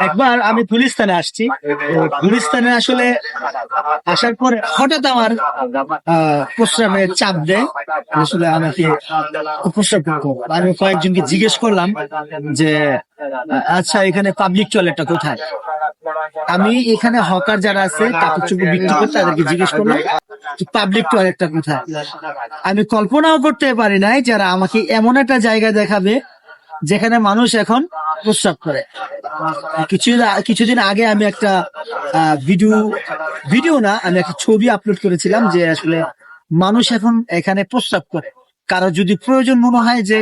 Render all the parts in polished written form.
একবার আমি গুলিস্তানে আসছি। গুলিস্তানে আসলে আসার পরে হঠাৎ আমার প্রস্রাবের চাপ দেয়। আসলে আমাকে প্রস্রাব করতে হবে। আমি কয়েকজনকে জিজ্ঞেস করলাম যে আচ্ছা এখানে পাবলিক টয়লেটটা কোথায়। আমি এখানে হকার যারা আছে কাপড় চোপড় বিক্রি করতে তাদেরকে জিজ্ঞেস করলাম পাবলিক টয়লেটটা কোথায়। আমি কল্পনাও করতে পারি নাই যারা আমাকে এমন একটা জায়গা দেখাবে যেখানে মানুষ এখন প্রস্রাব করে। কিছুদিন আগে আমি একটা ভিডিও ভিডিও না আমি একটা ছবি আপলোড করেছিলাম যে আসলে মানুষ এখন এখানে প্রস্রাব করে। কারো যদি প্রয়োজন মনে হয় যে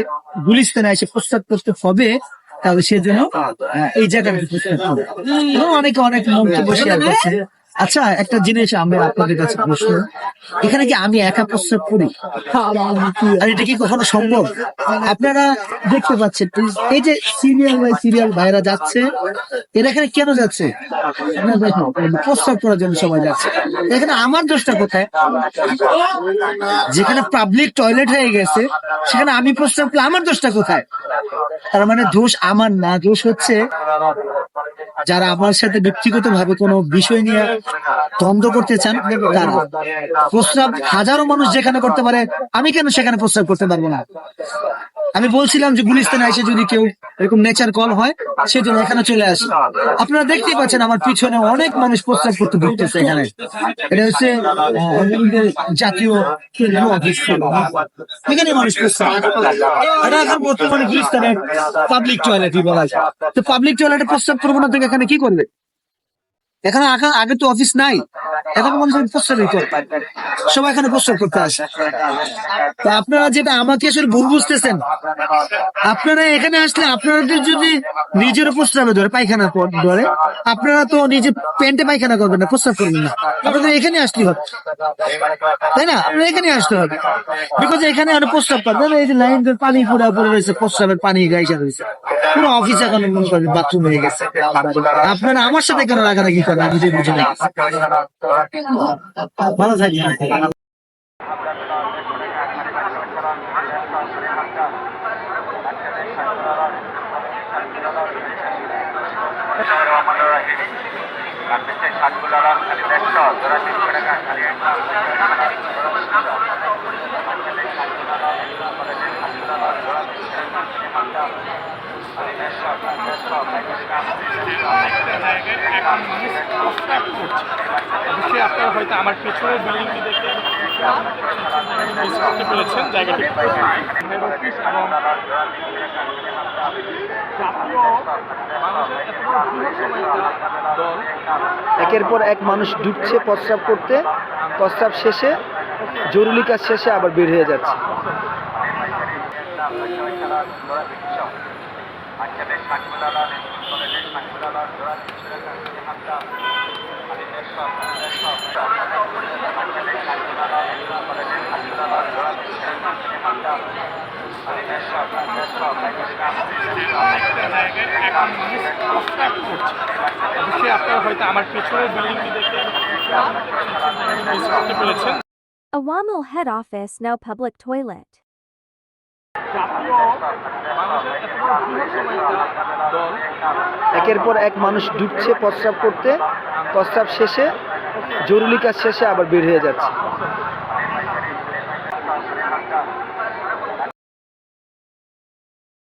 গুলিস্তানে এসে প্রস্রাব করতে হবে তাহলে সেজন্য এই জায়গাটা প্রস্রাব করে। এবং অনেকে অনেক মন্তব্য শেয়ার করছে। আচ্ছা একটা জিনিস আমরা আপনাদের কাছে প্রশ্ন, এখানে কি আমি একা প্রস্রাব করি আর এটা কি কখনো সম্ভব? আপনারা দেখতে পাচ্ছেন এই যে সিরিয়াল বাই সিরিয়াল ভাইরা যাচ্ছে, এরা এখানে কেন যাচ্ছে? আপনারা দেখুন, প্রস্রাব করার জন্য সবাই যাচ্ছে। এখানে আমার দোষটা কোথায়? যেখানে পাবলিক টয়লেট হয়ে গেছে সেখানে আমি প্রস্রাব করলে আমার দোষটা কোথায়? তার মানে দোষ আমার না, দোষ হচ্ছে যারা আমার সাথে ব্যক্তিগত ভাবে কোনো বিষয় নিয়ে দ্বন্দ্ব করতে চান তারা। প্রস্রাব হাজারো মানুষ যেখানে করতে পারে আমি কেন সেখানে প্রস্রাব করতে পারবো না? আমি বলছিলাম যে গুলিস্তানে এসে যদি কেউ এরকম নেচার কল হয় সেজন্য এখানে চলে আসে। আপনারা দেখতেই পাচ্ছেন আমার পিছনে অনেক মানুষ প্রস্রাব করতে ঢুকতেছে এখানে। এটা হচ্ছে জাতীয় কেন্দ্রীয় অফিস। এখানে মানুষ প্রস্রাব, এটা এখন বর্তমানে গুলিস্তানের পাবলিক টয়লেটই বলা যায়। তো পাবলিক টয়লেটে প্রস্রাব করবো না, থেকে এখানে কি করবে? এখানে আগে তো অফিস নাই, এখন মানুষ প্রস্রাবই করে, সবাই এখানে প্রস্রাব করতে আসে। তা আপনারা যেটা আমাকে আসলে ভুল বুঝতেছেন, আপনারা এখানে আসলে আপনাদের যদি নিজের প্রস্রাবে ধরে পায়খানা ধরে, আপনারা তো নিজে প্যান্টে পায়খানা করবেন না, প্রস্রাব করবেন না, আপনাদের এখানে আসতে হবে, তাই না? আপনারা এখানে আসতে হবে, বিকজ এখানে আর প্রস্রাব করবেন। এই যে লাইন পানি পুরা পড়ে রয়েছে, প্রস্রাবের পানি গাইসা রয়েছে, পুরো অফিস এখন মনে করেন বাথরুম হয়ে গেছে। আপনারা আমার সাথে কেন রাগারাগি করেন? আমি যে বুঝে নাই। ভালো থাকি। আপনারা হয়তো আমার পেছনের বিল্ডিংটি দেখে মিস করতে পেরেছেন। জায়গাটি হেড অফিস এবং জাতীয় মানুষের এত বড় বৃহৎ সমাবেশ দল। একের পর এক মানুষ ঢুকছে প্রস্রাব করতে, প্রস্রাব শেষে জরুরি কাজ শেষে আবার বের হয়ে যাচ্ছে। আপনারা হয়তো আমার পেছনের বিল্ডিংটি দেখে মিস করতে পেরেছেন। Awamil head office, no public toilet. একের পর এক মানুষ ঢুকছে প্রস্রাব করতে, প্রস্রাব শেষে জরুরি কাজ শেষে আবার বের হয়ে যাচ্ছে।